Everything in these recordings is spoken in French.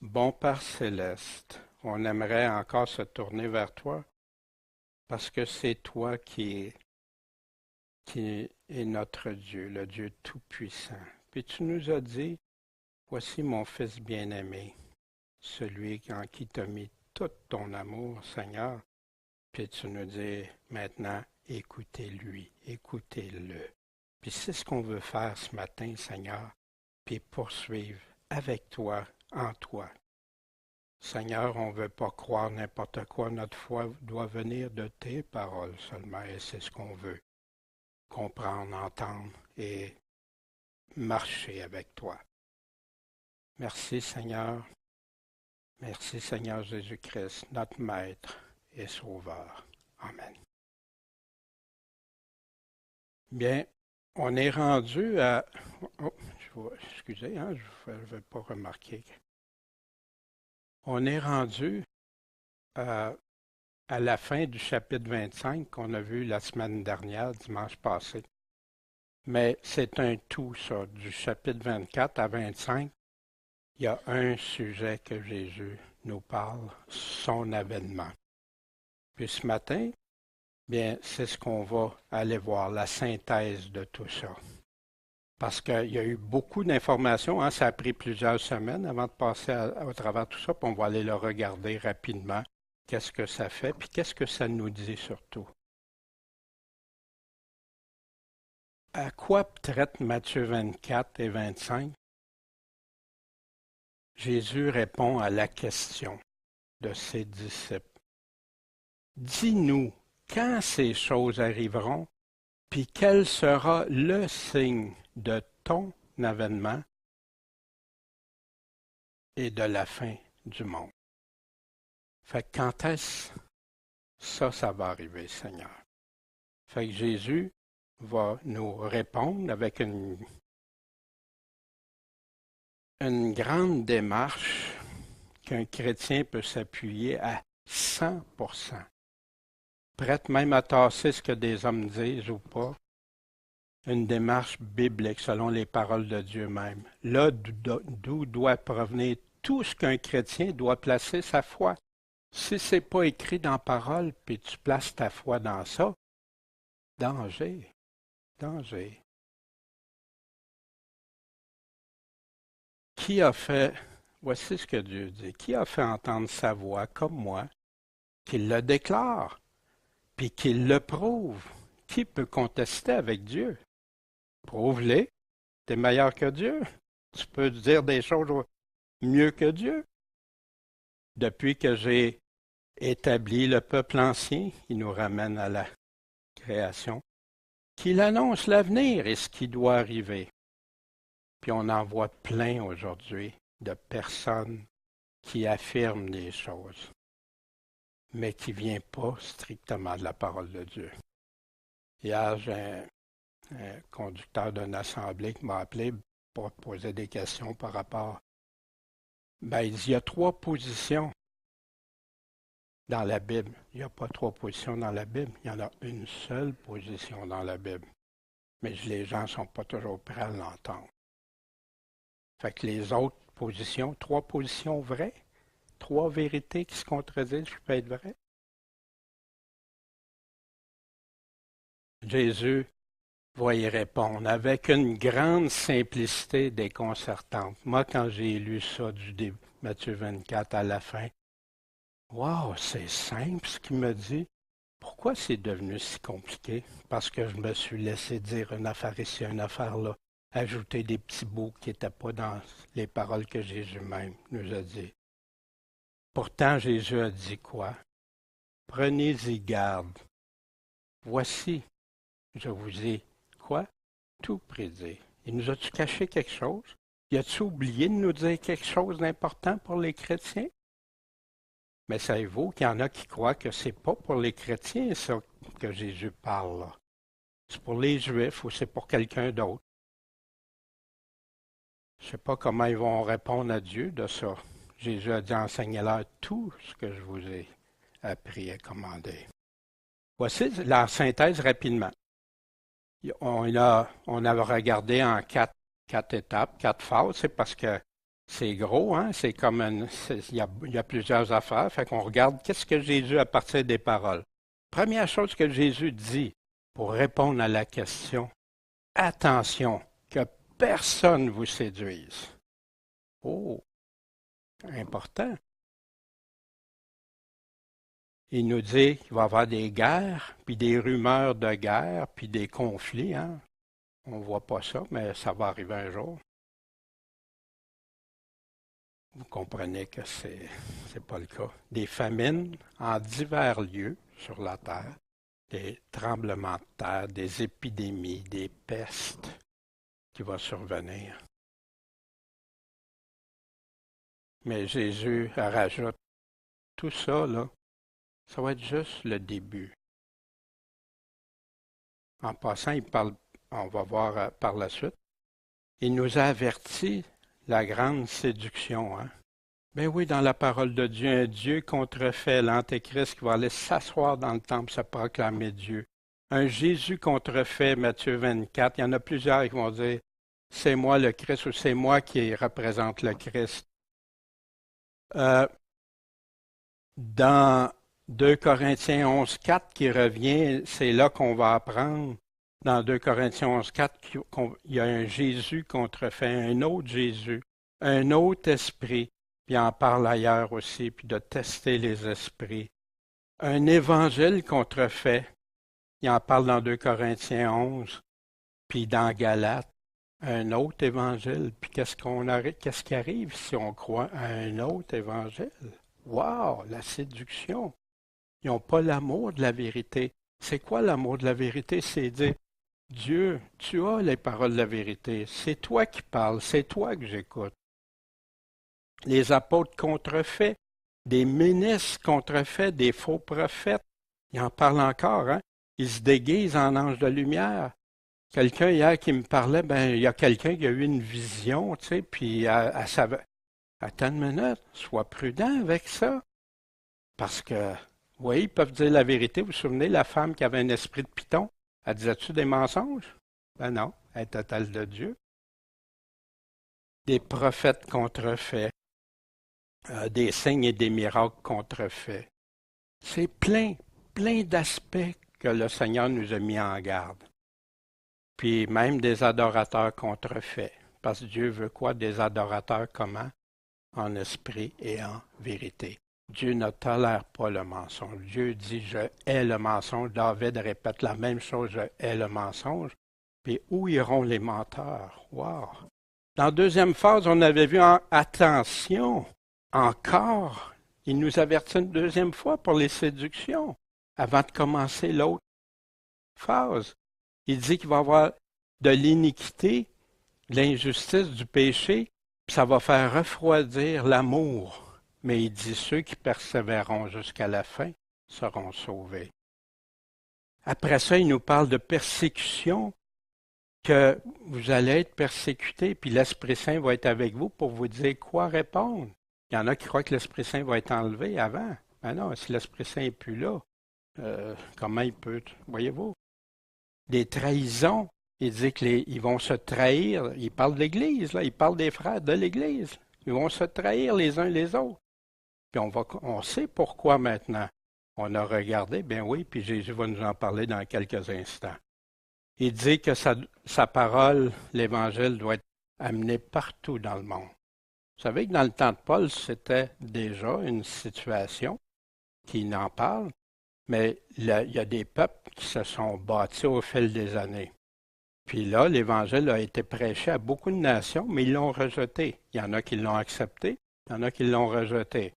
Bon Père céleste, on aimerait encore se tourner vers toi parce que c'est toi qui est notre Dieu, le Dieu Tout-Puissant. Puis tu nous as dit, voici mon Fils bien-aimé, celui en qui tu as mis tout ton amour, Seigneur. Puis tu nous dis maintenant, écoutez-lui, écoutez-le. Puis c'est ce qu'on veut faire ce matin, Seigneur, puis poursuivre avec toi, en toi. Seigneur, on ne veut pas croire n'importe quoi. Notre foi doit venir de tes paroles seulement, et c'est ce qu'on veut. Comprendre, entendre et marcher avec toi. Merci Seigneur. Merci Seigneur Jésus-Christ, notre Maître et Sauveur. Amen. Bien, on est rendu à... Oh, excusez, je ne vais pas remarquer. On est rendu à la fin du chapitre 25 qu'on a vu la semaine dernière, dimanche passé. Mais c'est un tout, ça, du chapitre 24 à 25. Il y a un sujet que Jésus nous parle, son avènement. Puis ce matin, bien, c'est ce qu'on va aller voir, la synthèse de tout ça. Parce qu'il y a eu beaucoup d'informations, ça a pris plusieurs semaines avant de passer au travers de tout ça, puis on va aller le regarder rapidement. Qu'est-ce que ça fait, puis qu'est-ce que ça nous dit surtout. À quoi traite Matthieu 24 et 25? Jésus répond à la question de ses disciples. Dis-nous quand ces choses arriveront, puis quel sera le signe de ton avènement et de la fin du monde. Fait que quand est-ce ça va arriver, Seigneur? Fait que Jésus va nous répondre avec une grande démarche qu'un chrétien peut s'appuyer à 100%. Prête même à tasser ce que des hommes disent ou pas. Une démarche biblique selon les paroles de Dieu même. Là d'où doit provenir tout ce qu'un chrétien doit placer sa foi. Si ce n'est pas écrit dans la parole, puis tu places ta foi dans ça, danger, danger. Qui a fait, voici ce que Dieu dit, qui a fait entendre sa voix comme moi, qu'il le déclare, puis qu'il le prouve? Qui peut contester avec Dieu? Prouve-les. Tu es meilleur que Dieu. Tu peux dire des choses mieux que Dieu. Depuis que j'ai établi le peuple ancien, il nous ramène à la création, qu'il annonce l'avenir et ce qui doit arriver. Puis on en voit plein aujourd'hui de personnes qui affirment des choses, mais qui ne viennent pas strictement de la parole de Dieu. Hier, j'ai un conducteur d'une assemblée qui m'a appelé pour poser des questions par rapport. Il dit, il y a 3 positions dans la Bible. Il n'y a pas 3 positions dans la Bible. Il y en a une seule position dans la Bible. Mais les gens ne sont pas toujours prêts à l'entendre. Fait que les autres positions, 3 positions vraies, 3 vérités qui se contredisent, je peux être vrai. Jésus va y répondre avec une grande simplicité déconcertante. Moi, quand j'ai lu ça du début, Matthieu 24 à la fin, wow, c'est simple ce qu'il me dit. Pourquoi c'est devenu si compliqué? Parce que je me suis laissé dire une affaire ici, une affaire là, ajouter des petits bouts qui n'étaient pas dans les paroles que Jésus même nous a dit. Pourtant, Jésus a dit quoi? Prenez-y garde. Voici, je vous ai quoi? Tout prédit. Il nous a-tu caché quelque chose? Il a-tu oublié de nous dire quelque chose d'important pour les chrétiens? Mais savez-vous qu'il y en a qui croient que c'est pas pour les chrétiens, ça, que Jésus parle là. C'est pour les Juifs ou c'est pour quelqu'un d'autre. Je ne sais pas comment ils vont répondre à Dieu de ça. Jésus a dit, enseignez-leur tout ce que je vous ai appris et commandé. Voici la synthèse rapidement. On a regardé en 4 étapes, 4 phases. C'est parce que C'est gros, hein? C'est comme il y a plusieurs affaires. Fait qu'on regarde qu'est-ce que Jésus à partir des paroles. Première chose que Jésus dit pour répondre à la question, attention, que personne ne vous séduise. Oh, important. Il nous dit qu'il va y avoir des guerres, puis des rumeurs de guerre, puis des conflits. Hein? On ne voit pas ça, mais ça va arriver un jour. Vous comprenez que c'est pas le cas. Des famines en divers lieux sur la terre, des tremblements de terre, des épidémies, des pestes qui vont survenir. Mais Jésus rajoute tout ça, là, ça va être juste le début. En passant, il parle, on va voir par la suite, il nous a averti la grande séduction. Hein? Ben oui, dans la parole de Dieu, un Dieu contrefait, l'Antéchrist qui va aller s'asseoir dans le temple, se proclamer Dieu. Un Jésus contrefait, Matthieu 24, il y en a plusieurs qui vont dire, c'est moi le Christ ou c'est moi qui représente le Christ. Dans 2 Corinthiens 11.4 qui revient, c'est là qu'on va apprendre, dans 2 Corinthiens 11.4, qu'il y a un Jésus contrefait, un autre Jésus, un autre esprit, puis il en parle ailleurs aussi, puis de tester les esprits. Un évangile contrefait, il en parle dans 2 Corinthiens 11, puis dans Galates, un autre évangile, puis qu'est-ce qui arrive si on croit à un autre évangile? Wow, la séduction! Ils n'ont pas l'amour de la vérité. C'est quoi l'amour de la vérité? C'est dire, Dieu, tu as les paroles de la vérité. C'est toi qui parles, c'est toi que j'écoute. Les apôtres contrefaits, des ministres contrefaits, des faux prophètes, ils en parlent encore, hein? Ils se déguisent en anges de lumière. Quelqu'un hier qui me parlait, ben il y a quelqu'un qui a eu une vision, tu sais, puis elle savait. Attends une minute, sois prudent avec ça. Parce que, oui, ils peuvent dire la vérité. Vous vous souvenez, la femme qui avait un esprit de python, elle disait-tu des mensonges? Ben non, elle était telle de Dieu. Des prophètes contrefaits, des signes et des miracles contrefaits. C'est plein d'aspects que le Seigneur nous a mis en garde. Puis même des adorateurs contrefaits. Parce que Dieu veut quoi? Des adorateurs comment? En esprit et en vérité. Dieu ne tolère pas le mensonge. Dieu dit, je hais le mensonge. David répète la même chose, je hais le mensonge. Puis où iront les menteurs? Wow! Dans la deuxième phase, on avait vu attention, encore, il nous avertit une deuxième fois pour les séductions, avant de commencer l'autre phase. Il dit qu'il va y avoir de l'iniquité, de l'injustice, du péché, puis ça va faire refroidir l'amour. Mais il dit ceux qui persévéreront jusqu'à la fin seront sauvés. Après ça, il nous parle de persécution, que vous allez être persécutés, puis l'Esprit Saint va être avec vous pour vous dire quoi répondre. Il y en a qui croient que l'Esprit Saint va être enlevé avant. Ben non, si l'Esprit Saint n'est plus là, comment il peut, voyez-vous? Des trahisons. Il dit qu'ils vont se trahir. Il parle de l'Église, là. Il parle des frères de l'Église. Ils vont se trahir les uns les autres. Puis on sait pourquoi maintenant. On a regardé, bien oui, puis Jésus va nous en parler dans quelques instants. Il dit que sa parole, l'Évangile, doit être amené partout dans le monde. Vous savez que dans le temps de Paul, c'était déjà une situation qui n'en parle, mais il y a des peuples qui se sont bâtis au fil des années. Puis là, l'Évangile a été prêché à beaucoup de nations, mais ils l'ont rejeté. Il y en a qui l'ont accepté, il y en a qui l'ont rejeté.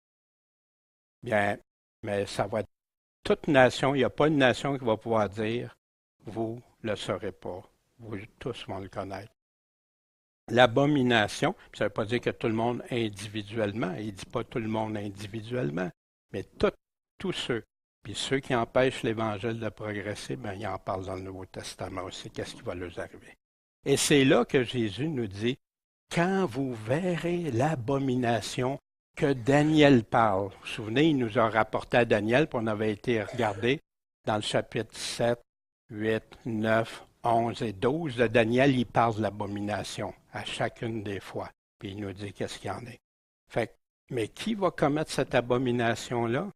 Bien, mais ça va être toute nation, il n'y a pas une nation qui va pouvoir dire, vous ne le saurez pas, vous tous vont le connaître. L'abomination, ça ne veut pas dire que tout le monde individuellement, il ne dit pas tout le monde individuellement, mais tous ceux. Puis ceux qui empêchent l'Évangile de progresser, bien, il en parle dans le Nouveau Testament aussi, qu'est-ce qui va leur arriver. Et c'est là que Jésus nous dit, quand vous verrez l'abomination que Daniel parle. Vous vous souvenez, il nous a rapporté à Daniel, puis on avait été regardé dans le chapitre 7, 8, 9, 11 et 12 de Daniel, il parle de l'abomination à chacune des fois. puis il nous dit qu'est-ce qu'il y en est. Fait, mais qui va commettre cette abomination-là?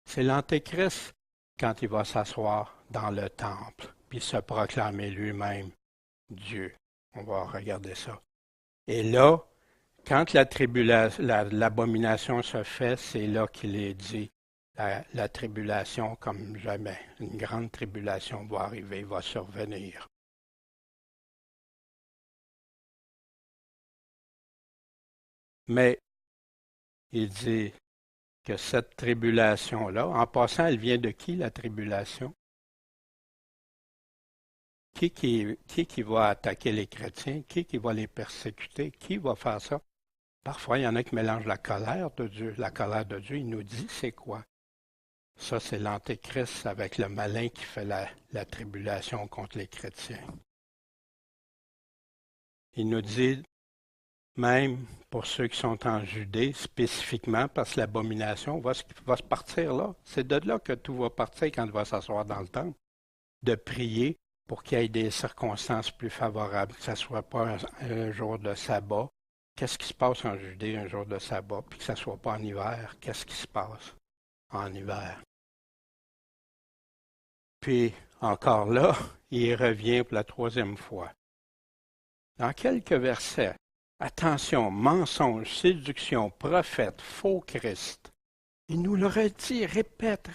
C'est l'Antéchrist quand il va s'asseoir dans le temple, puis se proclamer lui-même Dieu. On va regarder ça. Et là, quand l'abomination se fait, c'est là qu'il est dit, la tribulation comme jamais, une grande tribulation va arriver, va survenir. Mais il dit que cette tribulation-là, en passant, elle vient de qui, la tribulation? Qui va attaquer les chrétiens? Qui va les persécuter? Qui va faire ça? Parfois, il y en a qui mélangent la colère de Dieu. La colère de Dieu, il nous dit c'est quoi? Ça, c'est l'Antéchrist avec le malin qui fait la tribulation contre les chrétiens. Il nous dit, même pour ceux qui sont en Judée, spécifiquement, parce que l'abomination va se partir là. C'est de là que tout va partir quand il va s'asseoir dans le temple. De prier pour qu'il y ait des circonstances plus favorables, que ce ne soit pas un jour de sabbat. Qu'est-ce qui se passe en Judée un jour de sabbat, puis que ce ne soit pas en hiver? Qu'est-ce qui se passe en hiver? Puis, encore là, il revient pour la troisième fois. Dans quelques versets, attention, mensonge, séduction, prophète, faux Christ. Il nous l'aurait dit, répète.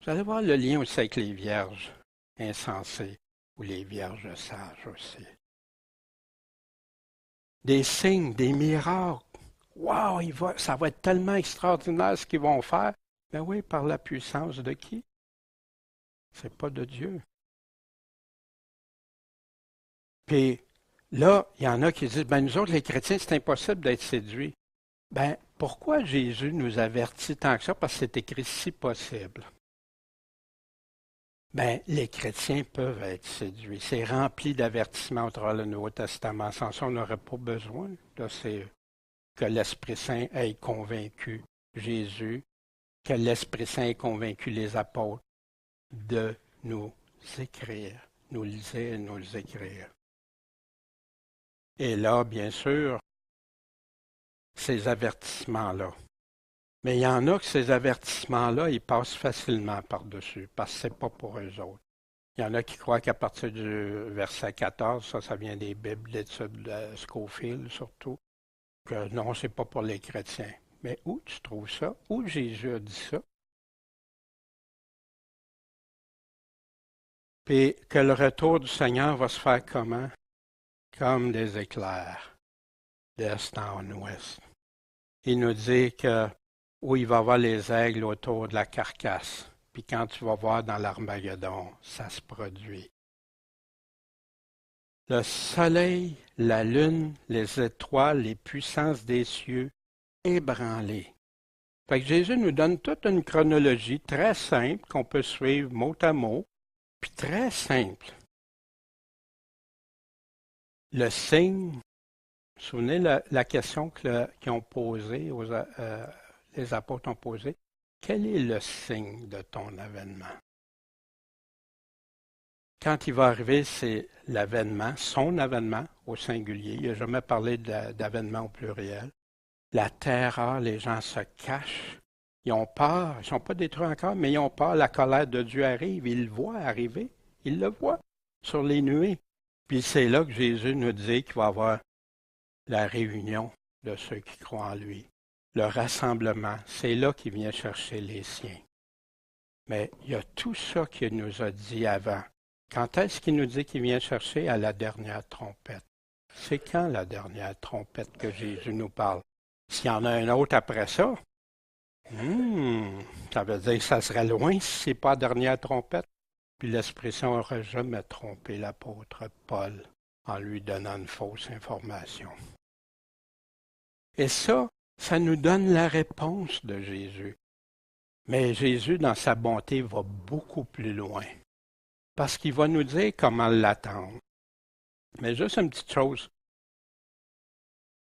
Vous allez voir le lien aussi avec les vierges insensées ou les vierges sages aussi. Des signes, des miracles. Wow, ça va être tellement extraordinaire ce qu'ils vont faire. Ben oui, par la puissance de qui? C'est pas de Dieu. Puis là, il y en a qui disent, ben nous autres, les chrétiens, c'est impossible d'être séduits. Ben, pourquoi Jésus nous avertit tant que ça? Parce que c'est écrit si possible. Ben, les chrétiens peuvent être séduits. C'est rempli d'avertissements au travers du Nouveau Testament. Sans ça, on n'aurait pas besoin que l'Esprit Saint ait convaincu Jésus, que l'Esprit Saint ait convaincu les apôtres de nous écrire, nous liser et nous écrire. Et là, bien sûr, ces avertissements-là. Mais il y en a que ces avertissements-là, ils passent facilement par-dessus, parce que ce n'est pas pour eux autres. Il y en a qui croient qu'à partir du verset 14, ça vient des Bibles d'études de Scofield surtout, que non, c'est pas pour les chrétiens. Mais où tu trouves ça? Où Jésus a dit ça? Puis que le retour du Seigneur va se faire comment? Comme des éclairs, d'est en ouest. Il nous dit que où il va y avoir les aigles autour de la carcasse. Puis quand tu vas voir dans l'Armageddon, ça se produit. Le soleil, la lune, les étoiles, les puissances des cieux, ébranlées. Fait que Jésus nous donne toute une chronologie très simple qu'on peut suivre mot à mot, puis très simple. Le signe, vous vous souvenez la question qu'ils ont posée, les apôtres ont posée, quel est le signe de ton avènement? Quand il va arriver, c'est l'avènement, son avènement au singulier. Il n'a jamais parlé d'avènement au pluriel. La terreur, les gens se cachent. Ils ont peur. Ils ne sont pas détruits encore, mais ils ont peur. La colère de Dieu arrive. Ils le voient arriver. Ils le voient sur les nuées. Puis c'est là que Jésus nous dit qu'il va y avoir la réunion de ceux qui croient en lui. Le rassemblement. C'est là qu'il vient chercher les siens. Mais il y a tout ça qu'il nous a dit avant. Quand est-ce qu'il nous dit qu'il vient chercher? À la dernière trompette. C'est quand la dernière trompette que Jésus nous parle? S'il y en a un autre après ça, ça veut dire que ça serait loin si ce n'est pas la dernière trompette. Puis l'Esprit Saint n'aurait jamais trompé l'apôtre Paul en lui donnant une fausse information. Et ça nous donne la réponse de Jésus. Mais Jésus, dans sa bonté, va beaucoup plus loin. Parce qu'il va nous dire comment l'attendre. Mais juste une petite chose,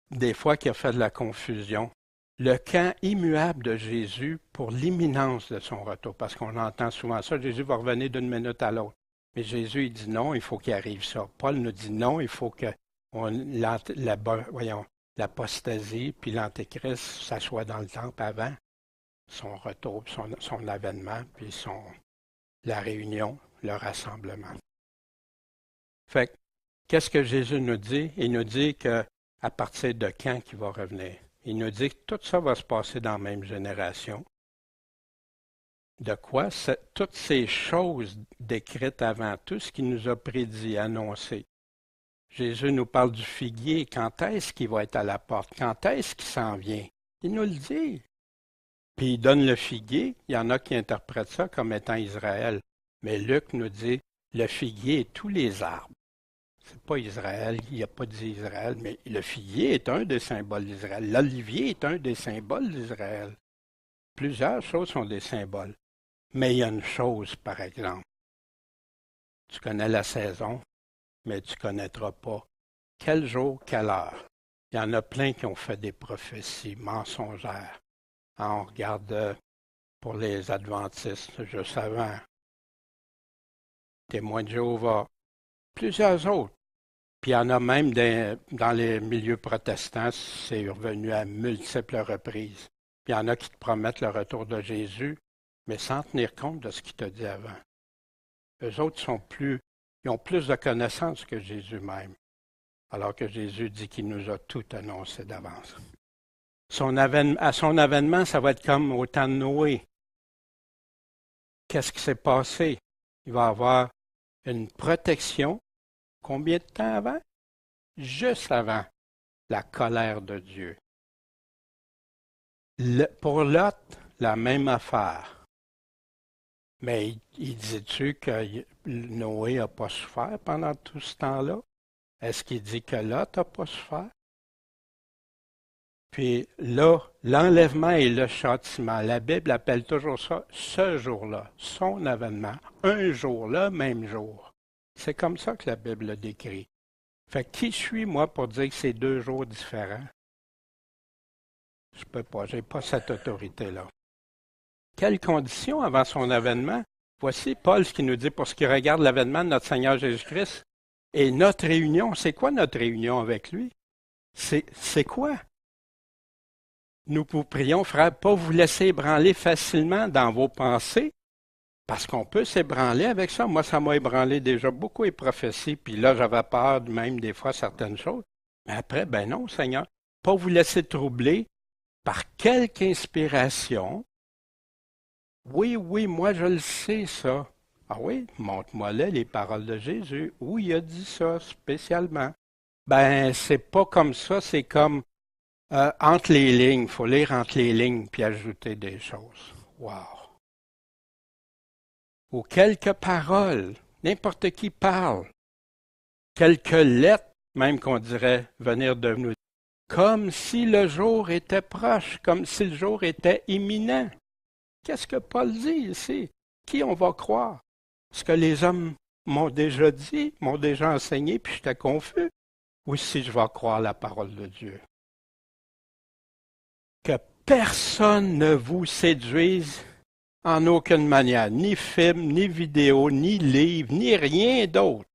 des fois qui a fait de la confusion. Le camp immuable de Jésus pour l'imminence de son retour. Parce qu'on entend souvent ça, Jésus va revenir d'une minute à l'autre. Mais Jésus, il dit non, il faut qu'il arrive ça. Paul nous dit non, il faut que voyons, l'apostasie puis l'Antéchrist s'assoient dans le temple avant son retour, son avènement, puis la réunion, le rassemblement. Fait que, qu'est-ce que Jésus nous dit? Il nous dit qu'à partir de quand il va revenir? Il nous dit que tout ça va se passer dans la même génération. De quoi? Toutes ces choses décrites avant, tout ce qu'il nous a prédit, annoncé. Jésus nous parle du figuier. Quand est-ce qu'il va être à la porte? Quand est-ce qu'il s'en vient? Il nous le dit. Puis il donne le figuier. Il y en a qui interprètent ça comme étant Israël. Mais Luc nous dit, le figuier est tous les arbres. C'est pas Israël, il n'y a pas dit Israël, mais le figuier est un des symboles d'Israël. L'olivier est un des symboles d'Israël. Plusieurs choses sont des symboles. Mais il y a une chose, par exemple. Tu connais la saison, mais tu ne connaîtras pas quel jour, quelle heure. Il y en a plein qui ont fait des prophéties mensongères. On regarde pour les adventistes, juste avant, témoins de Jéhovah, plusieurs autres. Puis il y en a même dans les milieux protestants, c'est revenu à multiples reprises. Puis il y en a qui te promettent le retour de Jésus, mais sans tenir compte de ce qu'il t'a dit avant. Eux autres ils ont plus de connaissances que Jésus même, alors que Jésus dit qu'il nous a tout annoncé d'avance. À son avènement, ça va être comme au temps de Noé. Qu'est-ce qui s'est passé? Il va y avoir une protection. Combien de temps avant? Juste avant la colère de Dieu. Pour Lot, la même affaire. Mais il dit-tu que Noé n'a pas souffert pendant tout ce temps-là? Est-ce qu'il dit que Lot n'a pas souffert? Puis là, l'enlèvement et le châtiment, la Bible appelle toujours ça ce jour-là, son avènement, un jour, le même jour. C'est comme ça que la Bible le décrit. Fait que qui suis moi pour dire que c'est 2 jours différents? Je peux pas, j'ai pas cette autorité-là. Quelles conditions avant son avènement? Voici Paul ce qui nous dit pour ce qui regarde l'avènement de notre Seigneur Jésus-Christ. Et notre réunion, c'est quoi notre réunion avec lui? C'est quoi? Nous vous prions, frères, pas vous laisser ébranler facilement dans vos pensées, parce qu'on peut s'ébranler avec ça. Moi, ça m'a ébranlé déjà beaucoup les prophéties, puis là, j'avais peur même des fois certaines choses. Mais après, ben non, Seigneur, pas vous laisser troubler par quelque inspiration. Oui, moi, je le sais, ça. Ah oui, montre-moi là les paroles de Jésus. Où il a dit ça spécialement? Ben, c'est pas comme ça, c'est comme entre les lignes. Il faut lire entre les lignes puis ajouter des choses. Wow! Ou quelques paroles. N'importe qui parle. Quelques lettres, même qu'on dirait venir de nous. Comme si le jour était proche, comme si le jour était imminent. Qu'est-ce que Paul dit ici? Qui on va croire? Ce que les hommes m'ont déjà dit, m'ont déjà enseigné, puis j'étais confus. Ou si je vais croire la parole de Dieu? Que personne ne vous séduise en aucune manière, ni film, ni vidéo, ni livre, ni rien d'autre.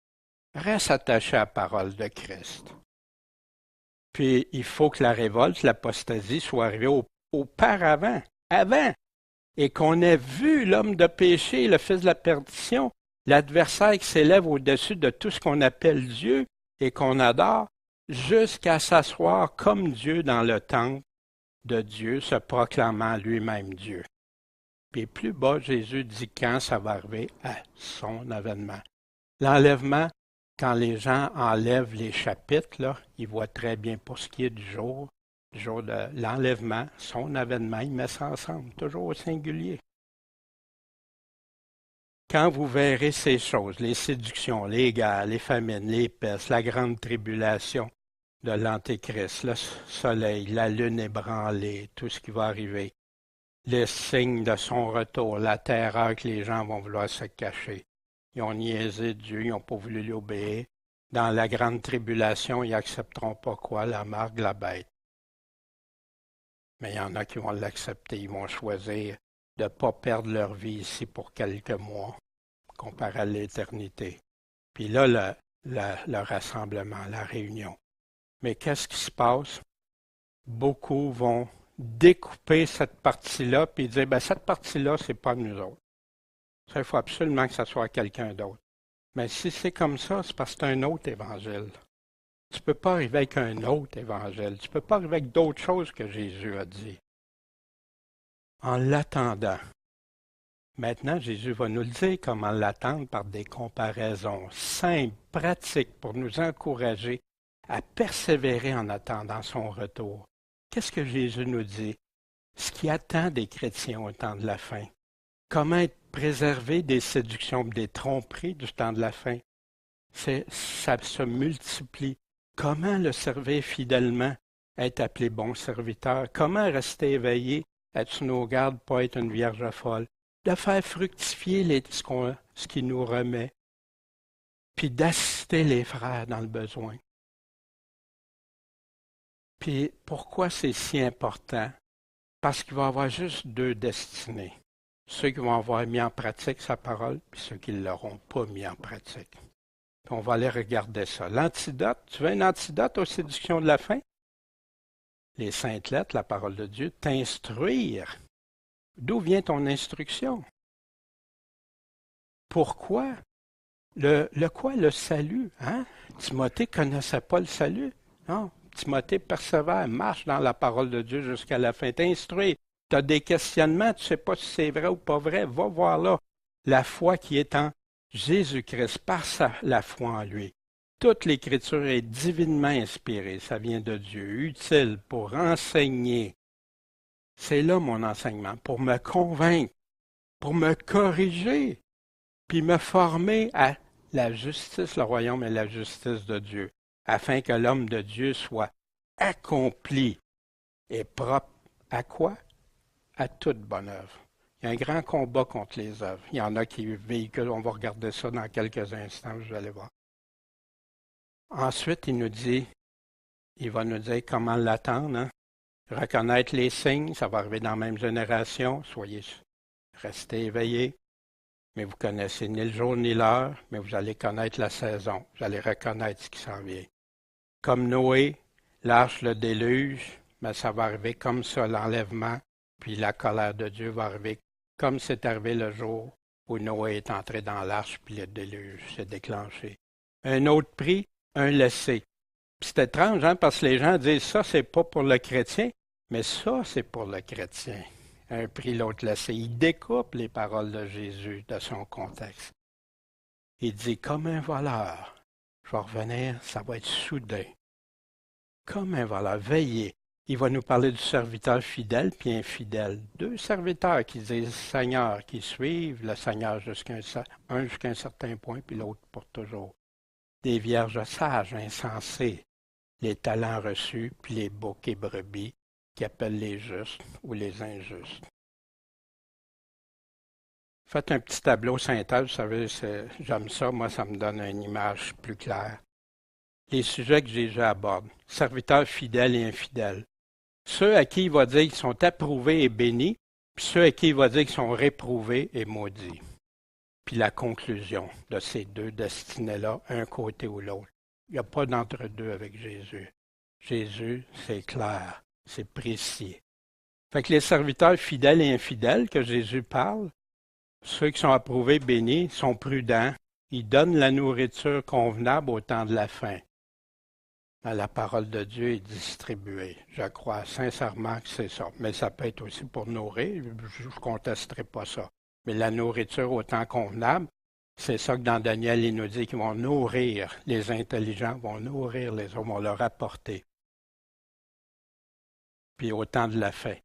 Reste attaché à la parole de Christ. Puis il faut que la révolte, l'apostasie soit arrivée auparavant, avant, et qu'on ait vu l'homme de péché, le fils de la perdition, l'adversaire qui s'élève au-dessus de tout ce qu'on appelle Dieu et qu'on adore, jusqu'à s'asseoir comme Dieu dans le temple de Dieu, se proclamant lui-même Dieu. Puis plus bas, Jésus dit quand ça va arriver à son avènement. L'enlèvement, quand les gens enlèvent les chapitres, là, ils voient très bien pour ce qui est du jour de l'enlèvement, son avènement, ils mettent ça ensemble, toujours au singulier. Quand vous verrez ces choses, les séductions, les guerres, les famines, les pestes, la grande tribulation de l'Antéchrist, le soleil, la lune ébranlée, tout ce qui va arriver, les signes de son retour, la terreur que les gens vont vouloir se cacher. Ils ont niaisé Dieu, ils n'ont pas voulu lui obéir. Dans la grande tribulation, ils n'accepteront pas quoi? La marque de la bête. Mais il y en a qui vont l'accepter, ils vont choisir de ne pas perdre leur vie ici pour quelques mois, comparé à l'éternité. Puis là, le rassemblement, la réunion. Mais qu'est-ce qui se passe? Beaucoup vont découper cette partie-là puis dire, ben cette partie-là, c'est pas nous autres. Ça, il faut absolument que ça soit quelqu'un d'autre. Mais si c'est comme ça, c'est parce que c'est un autre évangile. Tu ne peux pas arriver avec un autre évangile. Tu ne peux pas arriver avec d'autres choses que Jésus a dit. En l'attendant. Maintenant, Jésus va nous le dire comment l'attendre par des comparaisons simples, pratiques, pour nous encourager à persévérer en attendant son retour. Qu'est-ce que Jésus nous dit? Ce qui attend des chrétiens au temps de la fin. Comment être préservé des séductions, des tromperies du temps de la fin? Ça se multiplie. Comment le servir fidèlement, être appelé bon serviteur? Comment rester éveillé, être sur nos gardes, pas être une vierge folle? De faire fructifier ce qui nous remet, puis d'assister les frères dans le besoin. Puis pourquoi c'est si important? Parce qu'il va y avoir juste deux destinées. Ceux qui vont avoir mis en pratique sa parole, puis ceux qui ne l'auront pas mis en pratique. Puis on va aller regarder ça. L'antidote, tu veux un antidote aux séductions de la fin? Les saintes lettres, la parole de Dieu, t'instruire. D'où vient ton instruction? Pourquoi? Le quoi? Le salut. Hein? Timothée ne connaissait pas le salut. Non. Timothée persévère, marche dans la parole de Dieu jusqu'à la fin. T'instruire. Tu as des questionnements, tu ne sais pas si c'est vrai ou pas vrai. Va voir là la foi qui est en Jésus-Christ, par la foi en lui. Toute l'Écriture est divinement inspirée. Ça vient de Dieu, utile pour enseigner. C'est là mon enseignement, pour me convaincre, pour me corriger, puis me former à la justice, le royaume et la justice de Dieu, afin que l'homme de Dieu soit accompli et propre à quoi? À toute bonne œuvre. Il y a un grand combat contre les œuvres. Il y en a qui véhiculent, on va regarder ça dans quelques instants, vous allez voir. Ensuite, il va nous dire comment l'attendre. Hein? Reconnaître les signes, ça va arriver dans la même génération. Restez éveillés. Mais vous connaissez ni le jour ni l'heure, mais vous allez connaître la saison. Vous allez reconnaître ce qui s'en vient. Comme Noé, l'arche, le déluge, mais ça va arriver comme ça, l'enlèvement, puis la colère de Dieu va arriver comme c'est arrivé le jour où Noé est entré dans l'arche, puis le déluge s'est déclenché. Un autre prix, un laissé. Puis c'est étrange, hein, parce que les gens disent ça, c'est pas pour le chrétien, mais ça, c'est pour le chrétien. Un prix, l'autre laissé. Il découpe les paroles de Jésus de son contexte. Il dit, comme un voleur, je vais revenir, ça va être soudain. Comme un voleur, veillez. Il va nous parler du serviteur fidèle puis infidèle. Deux serviteurs qui disent Seigneur, qui suivent le Seigneur jusqu'à un certain point, puis l'autre pour toujours. Des vierges sages, insensées, les talents reçus, puis les boucs et brebis qui appellent les justes ou les injustes. Faites un petit tableau synthèse, vous savez, j'aime ça, moi ça me donne une image plus claire. Les sujets que Jésus aborde, serviteurs fidèles et infidèles. Ceux à qui il va dire qu'ils sont approuvés et bénis, puis ceux à qui il va dire qu'ils sont réprouvés et maudits. Puis la conclusion de ces deux destinées-là, un côté ou l'autre. Il n'y a pas d'entre-deux avec Jésus. Jésus, c'est clair, c'est précis. Fait que les serviteurs fidèles et infidèles que Jésus parle, ceux qui sont approuvés, bénis, sont prudents. Ils donnent la nourriture convenable au temps de la faim. La parole de Dieu est distribuée. Je crois sincèrement que c'est ça. Mais ça peut être aussi pour nourrir. Je ne contesterai pas ça. Mais la nourriture au temps convenable, c'est ça que dans Daniel, il nous dit qu'ils vont nourrir les intelligents, vont nourrir les hommes, vont leur apporter. Puis au temps de la faim.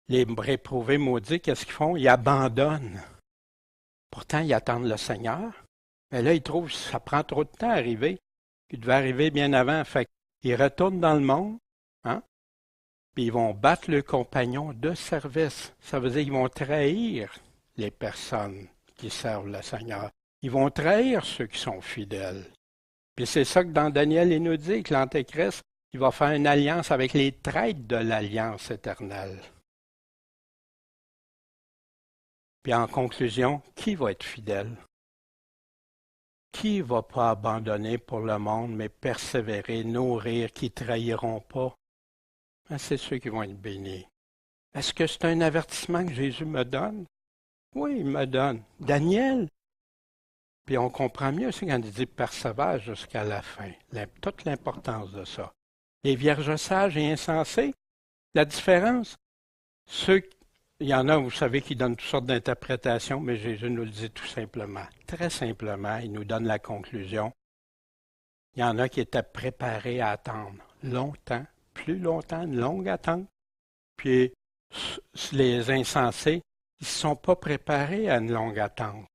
Les réprouvés maudits, qu'est-ce qu'ils font? Ils abandonnent. Pourtant, ils attendent le Seigneur. Mais là, ils trouvent que ça prend trop de temps à arriver. Il devait arriver bien avant. Fait qu'ils retournent dans le monde, hein? Puis ils vont battre leurs compagnons de service. Ça veut dire qu'ils vont trahir les personnes qui servent le Seigneur. Ils vont trahir ceux qui sont fidèles. Puis c'est ça que dans Daniel, il nous dit que l'Antéchrist, il va faire une alliance avec les traîtres de l'alliance éternelle. Puis en conclusion, qui va être fidèle? Qui ne va pas abandonner pour le monde, mais persévérer, nourrir, qui ne trahiront pas? Ben, c'est ceux qui vont être bénis. Est-ce que c'est un avertissement que Jésus me donne? Oui, il me donne. Daniel. Puis on comprend mieux aussi quand il dit persévère jusqu'à la fin. Toute l'importance de ça. Les vierges sages et insensés, la différence, il y en a, vous savez, qui donnent toutes sortes d'interprétations, mais Jésus nous le dit tout simplement. Très simplement, il nous donne la conclusion. Il y en a qui étaient préparés à attendre longtemps, plus longtemps, une longue attente. Puis les insensés, ils ne sont pas préparés à une longue attente.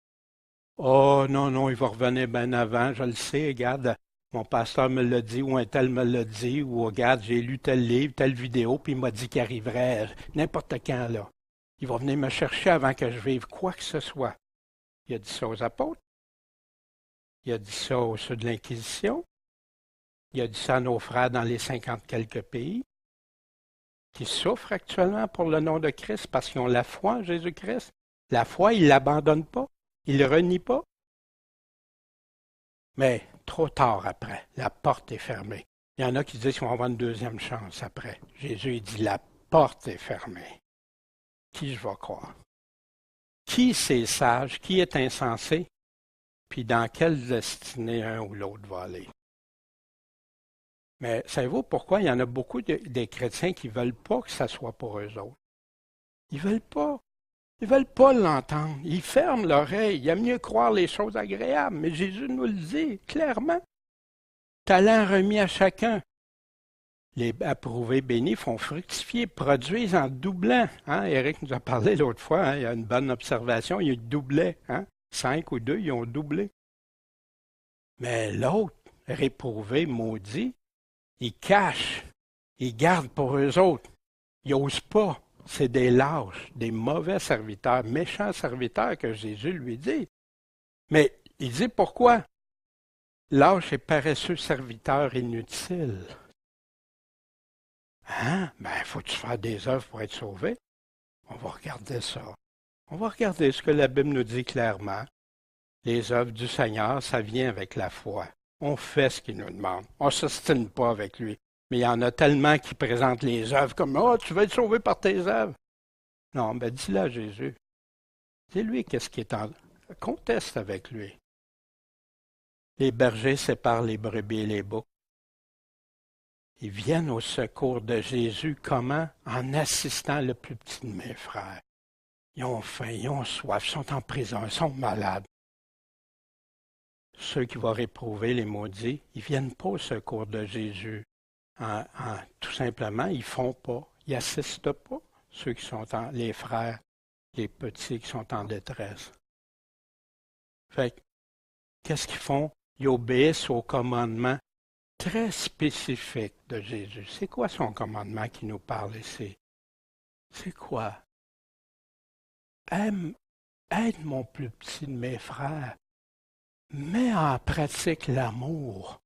Oh non, non, il va revenir bien avant, je le sais, regarde, mon pasteur me l'a dit, ou un tel me l'a dit, ou regarde, j'ai lu tel livre, telle vidéo, puis il m'a dit qu'il arriverait n'importe quand, là. Il va venir me chercher avant que je vive quoi que ce soit. Il a dit ça aux apôtres. Il a dit ça aux ceux de l'Inquisition. Il a dit ça à nos frères dans les 50 quelques pays qui souffrent actuellement pour le nom de Christ parce qu'ils ont la foi en Jésus-Christ. La foi, ils ne l'abandonnent pas. Ils ne le renient pas. Mais trop tard après, la porte est fermée. Il y en a qui disent qu'on va avoir une deuxième chance après. Jésus il dit la porte est fermée. Qui je vais croire? Qui c'est sage? Qui est insensé? Puis dans quelle destinée un ou l'autre va aller? Mais savez-vous pourquoi il y en a beaucoup des chrétiens qui ne veulent pas que ça soit pour eux autres? Ils ne veulent pas. Ils ne veulent pas l'entendre. Ils ferment l'oreille. Il aime mieux croire les choses agréables. Mais Jésus nous le dit clairement. Talent remis à chacun. Les approuvés bénis font fructifier, produisent en doublant. Hein? Éric nous a parlé l'autre fois, hein? Il y a une bonne observation, il y a doublé. Hein? 5 ou 2, ils ont doublé. Mais l'autre, réprouvé, maudit, il cache, il garde pour eux autres. Ils n'osent pas. C'est des lâches, des mauvais serviteurs, méchants serviteurs que Jésus lui dit. Mais il dit pourquoi? Lâche et paresseux serviteur inutile. Hein? Ben, faut-tu faire des œuvres pour être sauvé? On va regarder ça. On va regarder ce que la Bible nous dit clairement. Les œuvres du Seigneur, ça vient avec la foi. On fait ce qu'il nous demande. On ne s'ostine pas avec lui. Mais il y en a tellement qui présentent les œuvres comme « Oh, tu vas être sauvé par tes œuvres. » Non, ben dis-le à Jésus. Dis-lui qu'est-ce qui est en... Conteste avec lui. Les bergers séparent les brebis et les boucs. Ils viennent au secours de Jésus comment? En assistant le plus petit de mes frères. Ils ont faim, ils ont soif, ils sont en prison, ils sont malades. Ceux qui vont réprouver les maudits, ils ne viennent pas au secours de Jésus. Tout simplement, ils ne font pas, ils n'assistent pas ceux qui sont les frères, les petits qui sont en détresse. Fait qu'est-ce qu'ils font? Ils obéissent au commandement très spécifique de Jésus. C'est quoi son commandement qui nous parle ici? C'est quoi? Aide mon plus petit de mes frères. Mets en pratique l'amour,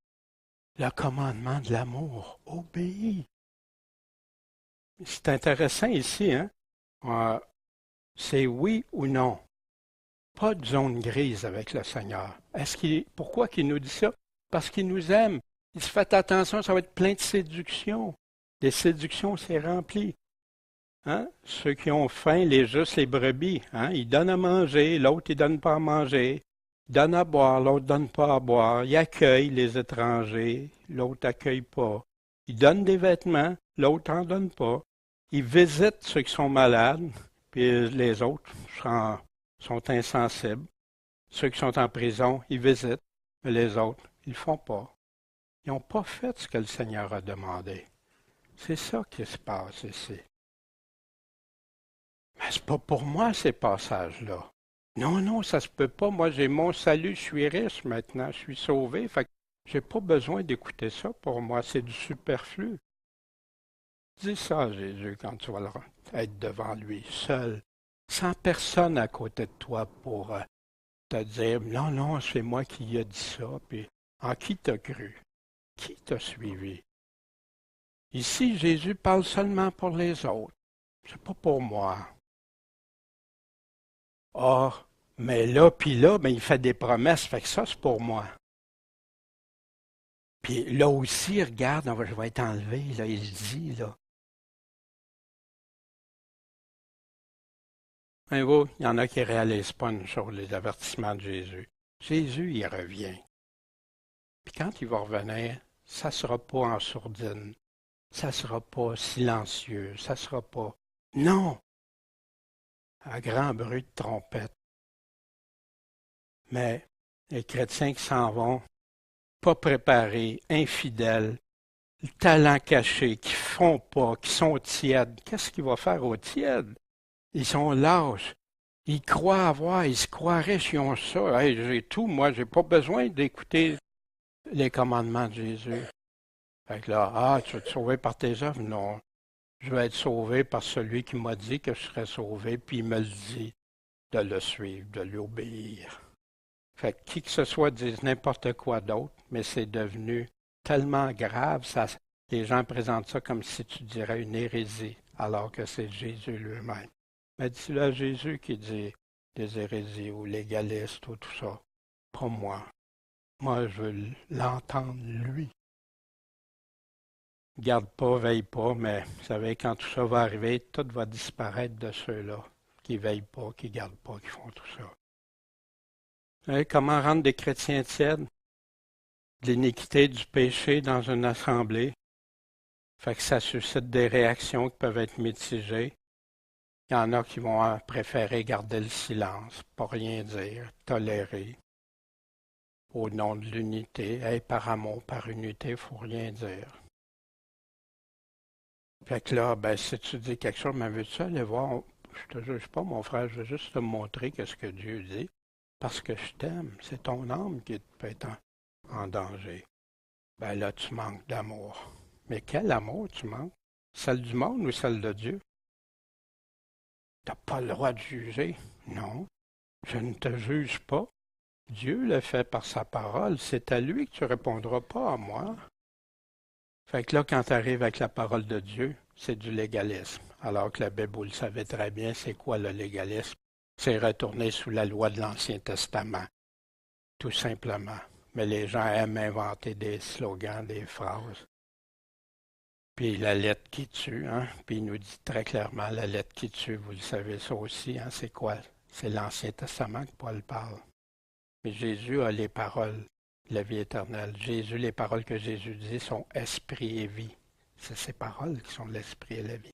le commandement de l'amour. Obéis. C'est intéressant ici, hein? C'est oui ou non. Pas de zone grise avec le Seigneur. Pourquoi qu'il nous dit ça? Parce qu'il nous aime. Il se fait attention, ça va être plein de séductions. Des séductions, c'est rempli. Hein? Ceux qui ont faim, les justes, les brebis, hein? Ils donnent à manger, l'autre, il ne donne pas à manger. Il donne à boire, l'autre ne donne pas à boire. Il accueille les étrangers, l'autre n'accueille pas. Il donne des vêtements, l'autre n'en donne pas. Il visite ceux qui sont malades, puis les autres sont insensibles. Ceux qui sont en prison, ils visitent, mais les autres, ils ne le font pas. Ils n'ont pas fait ce que le Seigneur a demandé. C'est ça qui se passe ici. Mais ce n'est pas pour moi, ces passages-là. Non, non, ça se peut pas. Moi, j'ai mon salut, je suis riche maintenant, je suis sauvé. Fait que j'ai pas besoin d'écouter ça pour moi, c'est du superflu. Dis ça à Jésus quand tu vas être devant lui, seul, sans personne à côté de toi pour te dire non, non, c'est moi qui ai dit ça, puis en qui t'as cru? Qui t'a suivi? Ici, Jésus parle seulement pour les autres. C'est pas pour moi. Or, Mais là, puis là, ben, il fait des promesses, fait que ça, c'est pour moi. Puis là aussi, regarde, je vais être enlevé, là, il dit, là. Mais vous, il y en a qui ne réalisent pas une chose, les avertissements de Jésus. Jésus, il revient. Puis quand il va revenir, ça ne sera pas en sourdine, ça ne sera pas silencieux, ça ne sera pas... Non! À grand bruit de trompette. Mais les chrétiens qui s'en vont, pas préparés, infidèles, talents cachés, qui font pas, qui sont tièdes, qu'est-ce qu'il va faire aux tièdes? Ils sont lâches. Ils croient avoir, ils se croient riches, ils ont ça. Hey, j'ai tout, moi, j'ai pas besoin d'écouter les commandements de Jésus. Fait que là, tu vas être sauvé par tes œuvres? Non. Je vais être sauvé par celui qui m'a dit que je serais sauvé, puis il me le dit de le suivre, de lui obéir. Fait que qui que ce soit dise n'importe quoi d'autre, mais c'est devenu tellement grave, les gens présentent ça comme si tu dirais une hérésie, alors que c'est Jésus lui-même. Mais dis-le à Jésus qui dit des hérésies ou légalistes ou tout ça. Pas moi. Moi, je veux l'entendre, lui. Garde pas, veille pas, mais vous savez, quand tout ça va arriver, tout va disparaître de ceux-là qui veillent pas, qui gardent pas, qui font tout ça. Vous savez, comment rendre des chrétiens tièdes? De l'iniquité, du péché dans une assemblée. Fait que ça suscite des réactions qui peuvent être mitigées. Il y en a qui vont préférer garder le silence, pas rien dire, tolérer. Au nom de l'unité, hey, par amour, par unité, il ne faut rien dire. Fait que là, ben, si tu dis quelque chose, mais veux-tu aller voir? Je te juge pas, mon frère, je veux juste te montrer ce que Dieu dit. Parce que je t'aime. C'est ton âme qui peut être en danger. Ben là, tu manques d'amour. Mais quel amour tu manques? Celle du monde ou celle de Dieu? Tu n'as pas le droit de juger. Non, je ne te juge pas. Dieu le fait par sa parole. C'est à lui que tu répondras pas à moi. Fait que là, quand tu arrives avec la parole de Dieu, c'est du légalisme. Alors que la Bible, vous le savez très bien, c'est quoi le légalisme? C'est retourner sous la loi de l'Ancien Testament, tout simplement. Mais les gens aiment inventer des slogans, des phrases. Puis la lettre qui tue, hein? Puis il nous dit très clairement, la lettre qui tue, vous le savez ça aussi, hein? C'est quoi? C'est l'Ancien Testament que Paul parle. Mais Jésus a les paroles de la vie éternelle. Jésus, les paroles que Jésus dit sont esprit et vie. C'est ces paroles qui sont l'esprit et la vie.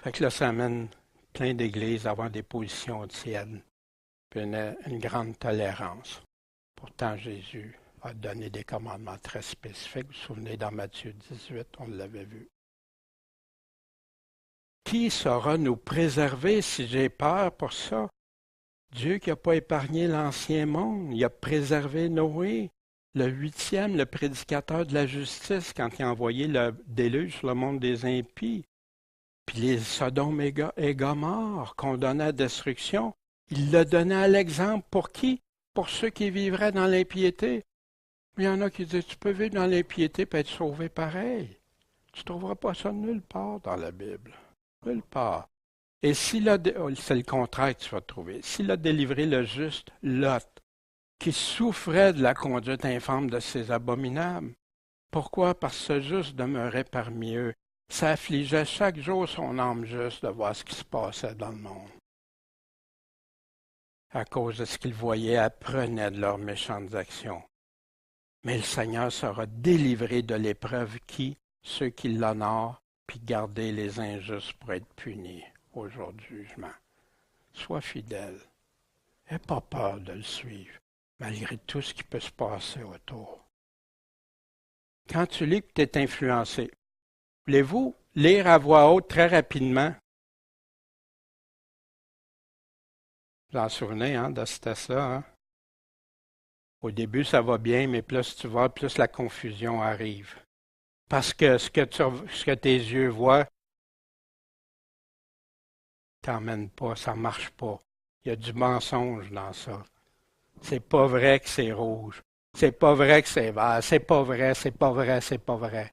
Fait que là, ça amène plein d'églises à avoir des positions tièdes, puis une grande tolérance. Pourtant, Jésus a donné des commandements très spécifiques. Vous vous souvenez, dans Matthieu 18, on l'avait vu. Qui saura nous préserver si j'ai peur pour ça? Dieu qui n'a pas épargné l'ancien monde, il a préservé Noé, le 8e, le prédicateur de la justice, quand il a envoyé le déluge sur le monde des impies. Puis les Sodome et Gomorrhe qu'on donnait à destruction, il l'a donné à l'exemple pour qui? Pour ceux qui vivraient dans l'impiété. Mais il y en a qui disent, tu peux vivre dans l'impiété et être sauvé pareil. Tu ne trouveras pas ça nulle part dans la Bible. Nulle part. Et c'est le contraire que tu vas trouver. S'il a délivré le juste Lot, qui souffrait de la conduite infâme de ses abominables, pourquoi? Parce que ce juste demeurait parmi eux. Ça affligeait chaque jour son âme juste de voir ce qui se passait dans le monde. À cause de ce qu'il voyait, apprenait de leurs méchantes actions. Mais le Seigneur sera délivré de l'épreuve qui, ceux qui l'honorent, puis garder les injustes pour être punis au jour du jugement. Sois fidèle. N'aie pas peur de le suivre, malgré tout ce qui peut se passer autour. Quand tu lis que tu es influencé, voulez-vous lire à voix haute très rapidement? Vous en souvenez, hein, de c'était ça, hein? Au début, ça va bien, mais plus tu vas, plus la confusion arrive. Parce que ce que tes yeux voient, t'emmène pas, ça marche pas. Il y a du mensonge dans ça. C'est pas vrai que c'est rouge. C'est pas vrai que c'est vert. C'est pas vrai, c'est pas vrai, c'est pas vrai.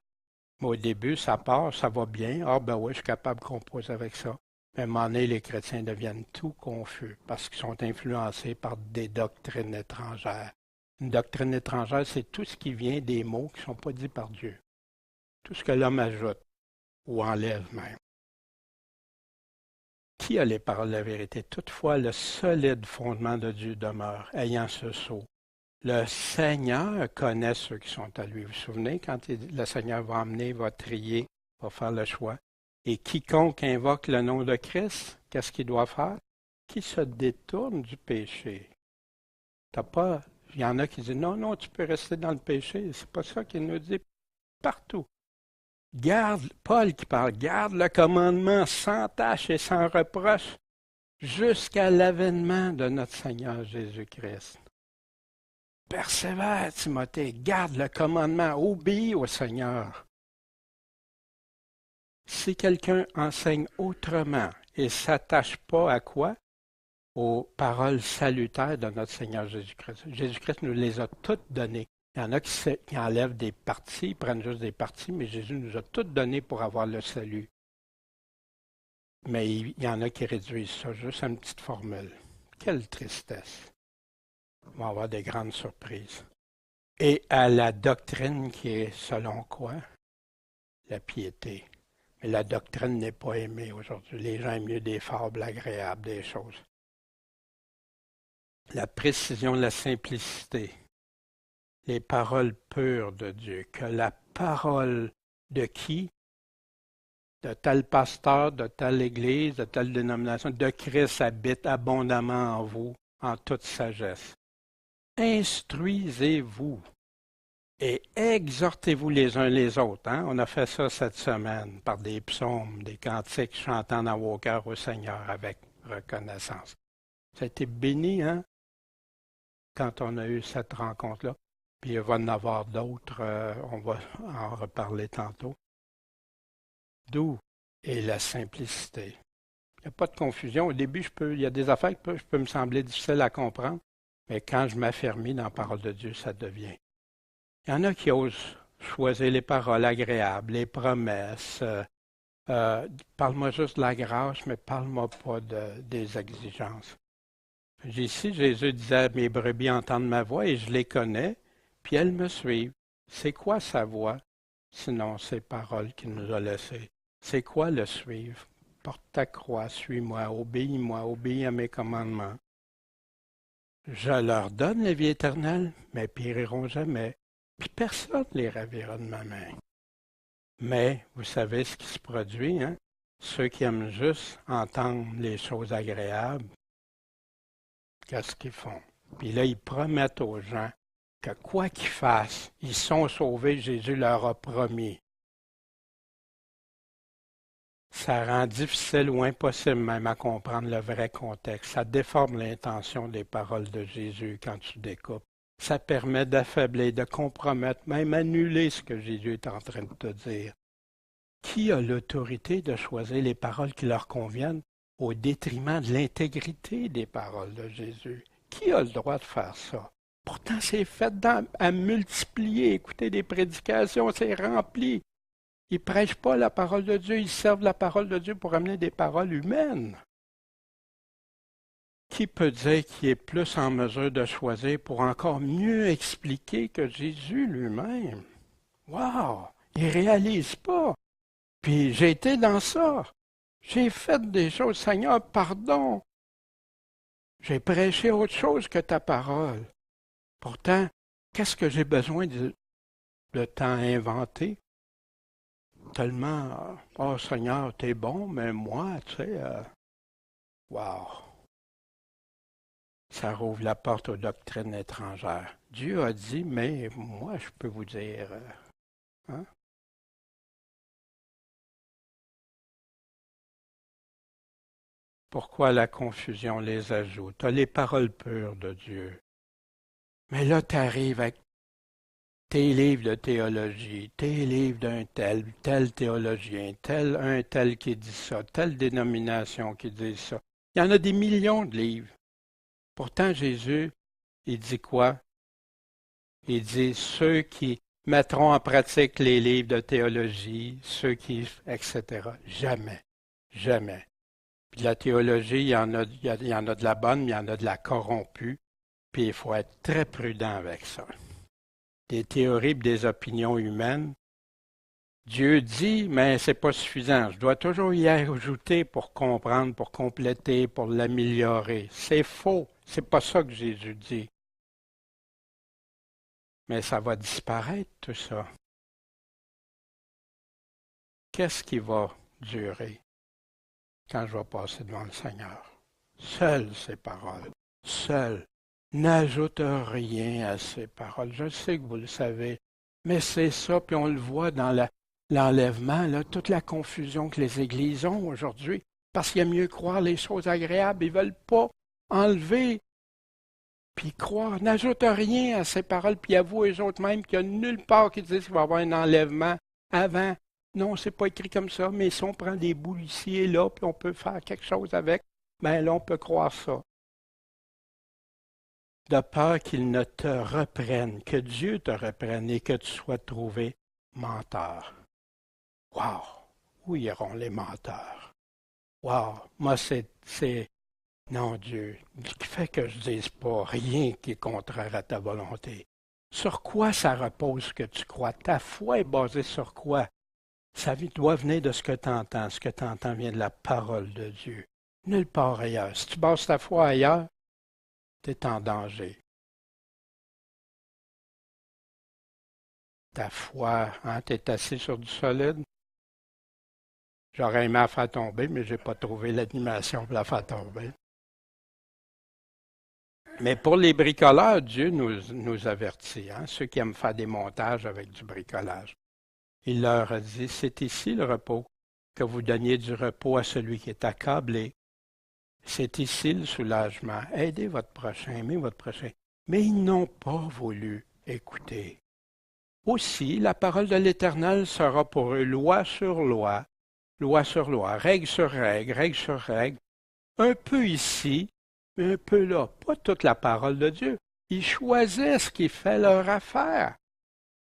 Mais au début, ça part, ça va bien. Ah ben oui, je suis capable de composer avec ça. À un moment donné, les chrétiens deviennent tout confus parce qu'ils sont influencés par des doctrines étrangères. Une doctrine étrangère, c'est tout ce qui vient des mots qui ne sont pas dits par Dieu. Tout ce que l'homme ajoute ou enlève même. Qui a les paroles de la vérité? Toutefois, le solide fondement de Dieu demeure, ayant ce sceau. Le Seigneur connaît ceux qui sont à lui. Vous vous souvenez, quand le Seigneur va emmener, va trier, va faire le choix. Et quiconque invoque le nom de Christ, qu'est-ce qu'il doit faire? Qui se détourne du péché. T'as pas, il y en a qui disent non, non, tu peux rester dans le péché. C'est pas ça qu'il nous dit partout. Garde, Paul qui parle, garde le commandement sans tâche et sans reproche jusqu'à l'avènement de notre Seigneur Jésus-Christ. Persévère, Timothée, garde le commandement, obéis au Seigneur. Si quelqu'un enseigne autrement et ne s'attache pas à quoi? Aux paroles salutaires de notre Seigneur Jésus-Christ. Jésus-Christ nous les a toutes données. Il y en a qui enlèvent des parties, ils prennent juste des parties, mais Jésus nous a toutes données pour avoir le salut. Mais il y en a qui réduisent ça juste à une petite formule. Quelle tristesse! On va avoir des grandes surprises. Et à la doctrine qui est selon quoi? La piété. Mais la doctrine n'est pas aimée aujourd'hui. Les gens aiment mieux des fables agréables, des choses. La précision, la simplicité. Les paroles pures de Dieu. Que la parole de qui? De tel pasteur, de telle église, de telle dénomination, de Christ habite abondamment en vous, en toute sagesse. Instruisez-vous et exhortez-vous les uns les autres. Hein? On a fait ça cette semaine par des psaumes, des cantiques chantant dans vos cœurs au Seigneur avec reconnaissance. Ça a été béni, hein? Quand on a eu cette rencontre-là. Puis il va y en avoir d'autres, on va en reparler tantôt. D'où est la simplicité. Il n'y a pas de confusion. Au début, il y a des affaires qui peuvent me sembler difficiles à comprendre, mais quand je m'affermis dans la parole de Dieu, ça devient. Il y en a qui osent choisir les paroles agréables, les promesses. Parle-moi juste de la grâce, mais parle-moi pas des exigences. Ici, Jésus disait, mes brebis entendent ma voix et je les connais, puis elles me suivent. C'est quoi sa voix? Sinon, ces paroles qu'il nous a laissées. C'est quoi le suivre? Porte ta croix, suis-moi, obéis à mes commandements. Je leur donne la vie éternelle, mais périront jamais. Puis personne ne les ravira de ma main. Mais, vous savez ce qui se produit, hein? Ceux qui aiment juste entendre les choses agréables, qu'est-ce qu'ils font? Puis là, ils promettent aux gens que quoi qu'ils fassent, ils sont sauvés, Jésus leur a promis. Ça rend difficile ou impossible même à comprendre le vrai contexte. Ça déforme l'intention des paroles de Jésus quand tu découpes. Ça permet d'affaiblir, de compromettre, même annuler ce que Jésus est en train de te dire. Qui a l'autorité de choisir les paroles qui leur conviennent au détriment de l'intégrité des paroles de Jésus? Qui a le droit de faire ça? Pourtant, c'est fait à multiplier. Écoutez des prédications, c'est rempli. Ils ne prêchent pas la parole de Dieu, ils servent la parole de Dieu pour amener des paroles humaines. Qui peut dire qu'il est plus en mesure de choisir pour encore mieux expliquer que Jésus lui-même? Wow! Il ne réalise pas. Puis j'ai été dans ça. J'ai fait des choses, Seigneur, pardon. J'ai prêché autre chose que ta parole. Pourtant, qu'est-ce que j'ai besoin de temps inventé? Tellement, oh Seigneur, t'es bon, mais moi, tu sais, wow. Ça rouvre la porte aux doctrines étrangères. Dieu a dit, mais moi, je peux vous dire, hein? Pourquoi la confusion les ajoute? Tu as les paroles pures de Dieu. Mais là, tu arrives avec tes livres de théologie, tes livres d'un tel théologien, un tel qui dit ça, telle dénomination qui dit ça. Il y en a des millions de livres. Pourtant, Jésus, il dit quoi? Il dit ceux qui mettront en pratique les livres de théologie, ceux qui, etc. Jamais, jamais. Puis de la théologie, il y en a de la bonne, mais il y en a de la corrompue. Puis il faut être très prudent avec ça. Des théories et des opinions humaines. Dieu dit, mais c'est pas suffisant. Je dois toujours y ajouter pour comprendre, pour compléter, pour l'améliorer. C'est faux. C'est pas ça que Jésus dit. Mais ça va disparaître, tout ça. Qu'est-ce qui va durer quand je vais passer devant le Seigneur? Seules ces paroles. Seules. N'ajoute rien à ces paroles. Je sais que vous le savez, mais c'est ça, puis on le voit dans l'enlèvement, là, toute la confusion que les églises ont aujourd'hui, parce qu'il y a mieux croire les choses agréables, ils ne veulent pas enlever, puis croire. N'ajoute rien à ces paroles, puis avouez eux autres même qu'il n'y a nulle part qui dit qu'il va y avoir un enlèvement avant. Non, c'est pas écrit comme ça, mais si on prend des bouts ici et là, puis on peut faire quelque chose avec, bien là, on peut croire ça. De peur qu'il ne te reprenne, que Dieu te reprenne et que tu sois trouvé menteur. Wow! Où iront les menteurs? Wow! Moi, non, Dieu, qui fait que je ne dise pas rien qui est contraire à ta volonté. Sur quoi ça repose que tu crois? Ta foi est basée sur quoi? Ça doit venir de ce que tu entends. Ce que tu entends vient de la parole de Dieu. Nulle part ailleurs. Si tu bases ta foi ailleurs, tu es en danger. Ta foi, hein, tu es assis sur du solide. J'aurais aimé la faire tomber, mais je n'ai pas trouvé l'animation pour la faire tomber. Mais pour les bricoleurs, Dieu nous avertit, hein, ceux qui aiment faire des montages avec du bricolage. Il leur a dit, c'est ici le repos, que vous donniez du repos à celui qui est accablé. C'est ici le soulagement. Aidez votre prochain, aimez votre prochain. Mais ils n'ont pas voulu écouter. Aussi, la parole de l'Éternel sera pour eux loi sur loi sur loi, règle sur règle, un peu ici, mais un peu là. Pas toute la parole de Dieu. Ils choisissent ce qui fait leur affaire.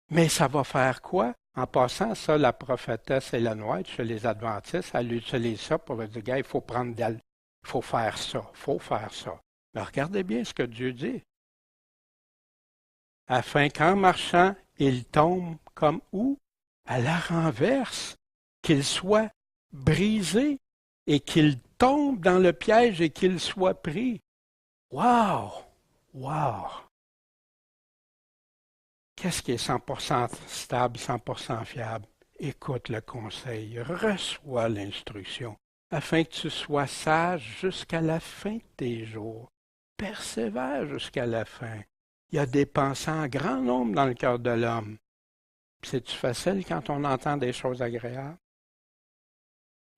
Mais ça va faire quoi? En passant, ça, la prophétesse Ellen White, chez les Adventistes, elle utilise ça pour dire, gars, il faut prendre d'elle, il faut faire ça, Mais regardez bien ce que Dieu dit. Afin qu'en marchant, il tombe comme où? À la renverse, qu'il soit brisé et qu'il tombe dans le piège et qu'il soit pris. Wow! Wow! Qu'est-ce qui est 100% stable, 100% fiable? Écoute le conseil, reçois l'instruction, afin que tu sois sage jusqu'à la fin de tes jours. Persévère jusqu'à la fin. Il y a des pensées en grand nombre dans le cœur de l'homme. C'est-tu facile quand on entend des choses agréables?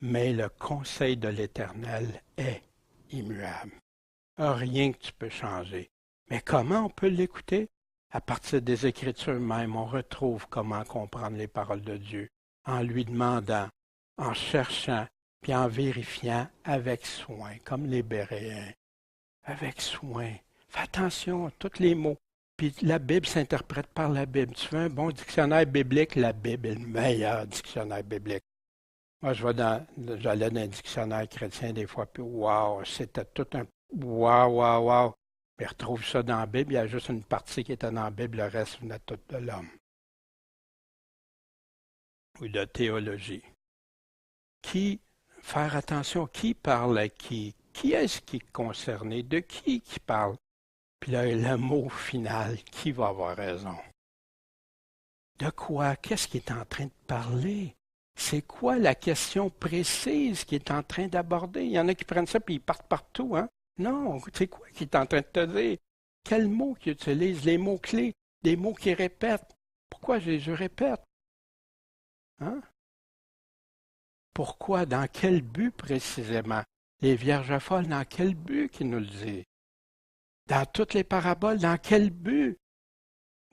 Mais le conseil de l'Éternel est immuable. Rien que tu peux changer. Mais comment on peut l'écouter? À partir des Écritures même, on retrouve comment comprendre les paroles de Dieu, en lui demandant, en cherchant, puis en vérifiant avec soin, comme les Béréens. Avec soin. Fais attention à tous les mots. Puis la Bible s'interprète par la Bible. Tu veux un bon dictionnaire biblique? La Bible est le meilleur dictionnaire biblique. Moi, j'allais dans un dictionnaire chrétien des fois, puis wow, c'était tout un wow. Puis retrouve ça dans la Bible, il y a juste une partie qui était dans la Bible, le reste venait tout de l'homme. Ou de théologie. Faire attention, qui parle à qui? Qui est-ce qui est concerné? De qui parle? Puis là, le mot final, qui va avoir raison? De quoi? Qu'est-ce qu'il est en train de parler? C'est quoi la question précise qu'il est en train d'aborder? Il y en a qui prennent ça et ils partent partout, hein? Non, c'est quoi qu'il est en train de te dire? Quels mots qu'il utilise? Les mots-clés, des mots qu'il répète. Pourquoi je répète? Hein? Pourquoi? Dans quel but précisément? Les vierges folles, dans quel but qu'il nous le dit? Dans toutes les paraboles, dans quel but?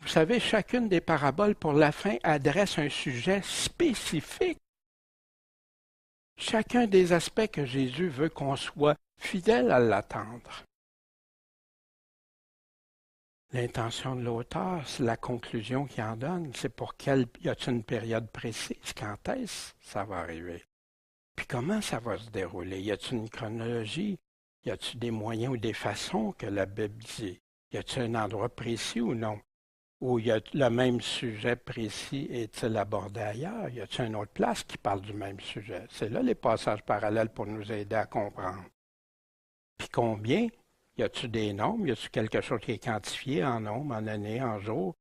Vous savez, chacune des paraboles pour la fin adresse un sujet spécifique. Chacun des aspects que Jésus veut qu'on soit fidèle à l'attendre. L'intention de l'auteur, c'est la conclusion qu'il en donne. C'est pour y a-t-il une période précise? Quand est-ce que ça va arriver? Puis comment ça va se dérouler? Y a-t-il une chronologie? Y a-t-il des moyens ou des façons que la Bible dit? Y a-t-il un endroit précis ou non? Ou y a le même sujet précis est-il abordé ailleurs? Y a-t-il une autre place qui parle du même sujet? C'est là les passages parallèles pour nous aider à comprendre. Puis combien? Y a-t-il des nombres? Y a-t-il quelque chose qui est quantifié en nombres, en années, en jours?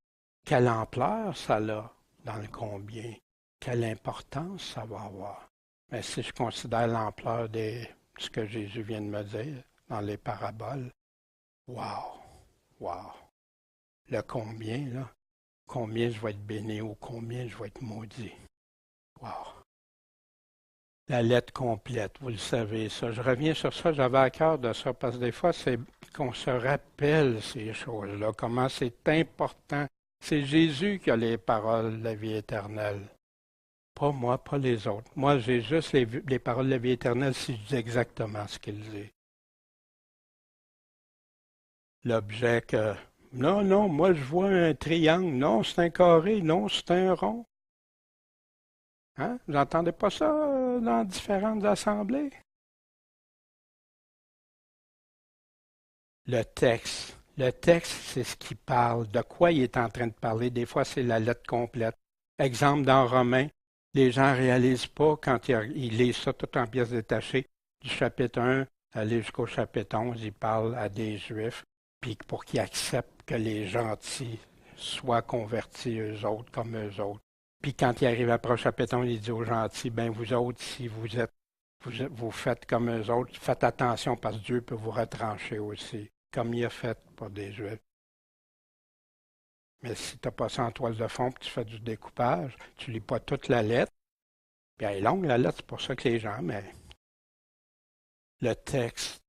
Quelle ampleur ça a dans le combien? Quelle importance ça va avoir? Mais si je considère l'ampleur de ce que Jésus vient de me dire dans les paraboles, wow, wow. Le combien, là, combien je vais être béni ou combien je vais être maudit. Wow. La lettre complète, vous le savez, ça. Je reviens sur ça, j'avais à cœur de ça, parce que des fois, c'est qu'on se rappelle ces choses-là, comment c'est important. C'est Jésus qui a les paroles de la vie éternelle. Pas moi, pas les autres. Moi, j'ai juste les paroles de la vie éternelle si je dis exactement ce qu'il dit. L'objet que non, non, moi je vois un triangle. Non, c'est un carré. Non, c'est un rond. Hein? Vous n'entendez pas ça dans différentes assemblées? Le texte, c'est ce qui parle. De quoi il est en train de parler. Des fois, c'est la lettre complète. Exemple dans Romains, les gens ne réalisent pas quand ils lisent ça tout en pièces détachées, du chapitre 1 aller jusqu'au chapitre 11, il parle à des Juifs, puis pour qu'ils acceptent que les gentils soient convertis eux autres comme eux autres. Puis quand il arrive après le chapitre 11, il dit aux gentils, ben vous autres, si vous faites comme eux autres, faites attention parce que Dieu peut vous retrancher aussi, comme il a fait pour des Juifs. Mais si tu n'as pas ça en toile de fond, puis tu fais du découpage, tu lis pas toute la lettre, puis elle est longue la lettre, c'est pour ça que les gens, mais le texte,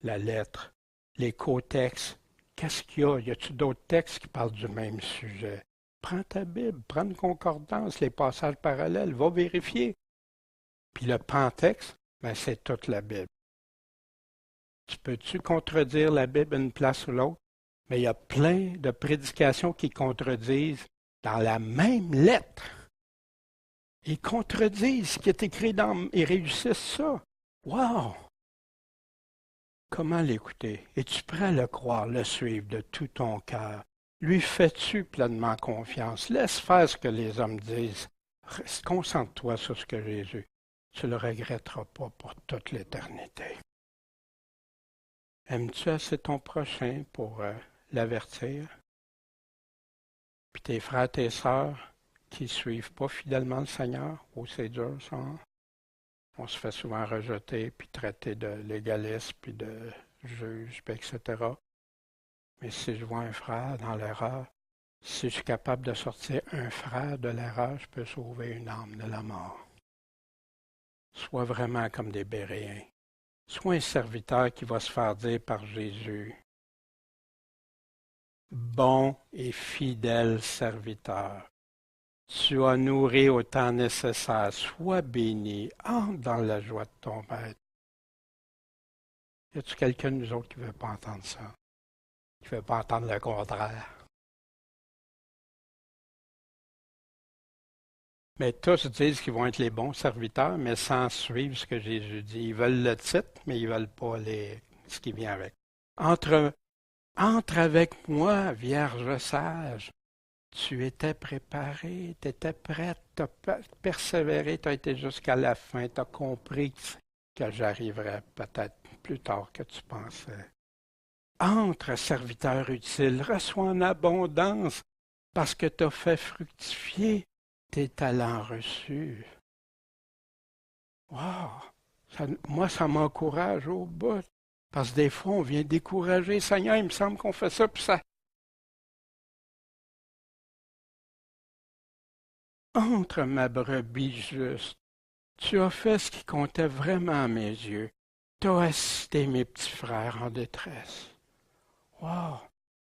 la lettre, les co-textes, qu'est-ce qu'il y a? Y a-t-il d'autres textes qui parlent du même sujet? Prends ta Bible, prends une concordance, les passages parallèles, va vérifier. Puis le pentexte, ben c'est toute la Bible. Tu peux-tu contredire la Bible une place ou l'autre? Mais il y a plein de prédications qui contredisent dans la même lettre. Ils contredisent ce qui est écrit dans... Ils réussissent ça. Wow! Comment l'écouter? Es-tu prêt à le croire, le suivre de tout ton cœur? Lui fais-tu pleinement confiance? Laisse faire ce que les hommes disent. Concentre-toi sur ce que Jésus. Tu ne le regretteras pas pour toute l'éternité. Aimes-tu assez ton prochain pour l'avertir? Puis tes frères, tes sœurs qui ne suivent pas fidèlement le Seigneur, oh c'est dur ça, hein? On se fait souvent rejeter, puis traiter de légaliste, puis de juge, puis etc. Mais si je vois un frère dans l'erreur, si je suis capable de sortir un frère de l'erreur, je peux sauver une âme de la mort. Sois vraiment comme des Béréens. Sois un serviteur qui va se faire dire par Jésus, bon et fidèle serviteur. Tu as nourri au temps nécessaire. Sois béni. Entre dans la joie de ton maître. Y a-t-il quelqu'un de nous autres qui ne veut pas entendre ça? Qui ne veut pas entendre le contraire? Mais tous disent qu'ils vont être les bons serviteurs, mais sans suivre ce que Jésus dit. Ils veulent le titre, mais ils ne veulent pas ce qui vient avec. Entre, entre avec moi, Vierge sage. Tu étais préparé, tu étais prête, tu as persévéré, tu as été jusqu'à la fin, tu as compris que j'arriverais peut-être plus tard que tu pensais. Entre, serviteur utile, reçois en abondance parce que tu as fait fructifier tes talents reçus. Wow! Moi, ça m'encourage au bout. Parce que des fois, on vient décourager. Seigneur, il me semble qu'on fait ça, puis ça. Entre, ma brebis juste. Tu as fait ce qui comptait vraiment à mes yeux. Tu as assisté mes petits frères en détresse. Wow!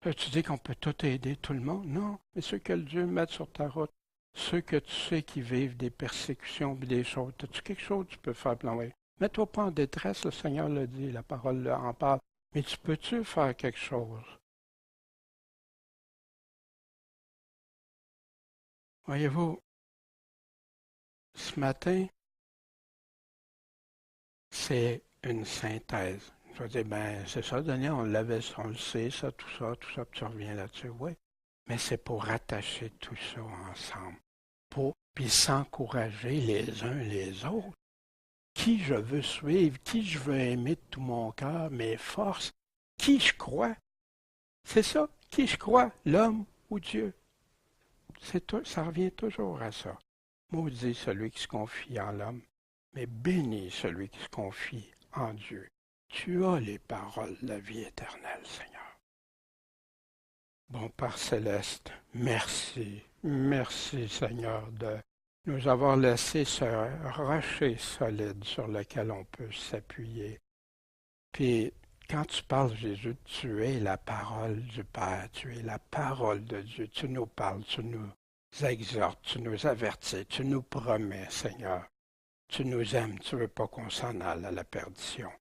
Tu dis qu'on peut tout aider tout le monde? Non, mais ceux que le Dieu met sur ta route, ceux que tu sais qui vivent des persécutions et des choses, as-tu quelque chose que tu peux faire? Oui. Mets-toi pas en détresse, le Seigneur le dit, la parole en parle. Mais tu peux-tu faire quelque chose? Voyez-vous, ce matin, c'est une synthèse. Je vais dire, ben, c'est ça, Daniel, on le sait, ça, tout ça, puis tu reviens là-dessus. Oui, mais c'est pour rattacher tout ça ensemble, puis s'encourager les uns les autres. Qui je veux suivre, qui je veux aimer de tout mon cœur, mes forces, qui je crois. C'est ça, qui je crois, l'homme ou Dieu. Ça revient toujours à ça. Maudit celui qui se confie en l'homme, mais béni celui qui se confie en Dieu. Tu as les paroles de la vie éternelle, Seigneur. Bon Père céleste, merci, merci Seigneur de nous avoir laissé ce rocher solide sur lequel on peut s'appuyer. Puis quand tu parles, Jésus, tu es la parole du Père, tu es la parole de Dieu. Tu nous parles, tu nous exhortes, tu nous avertis, tu nous promets, Seigneur. Tu nous aimes, tu ne veux pas qu'on s'en aille à la perdition.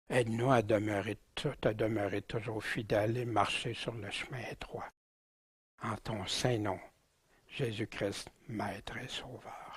Aide-nous à demeurer toujours fidèles et marcher sur le chemin étroit. En ton saint nom, Jésus-Christ, Maître et Sauveur.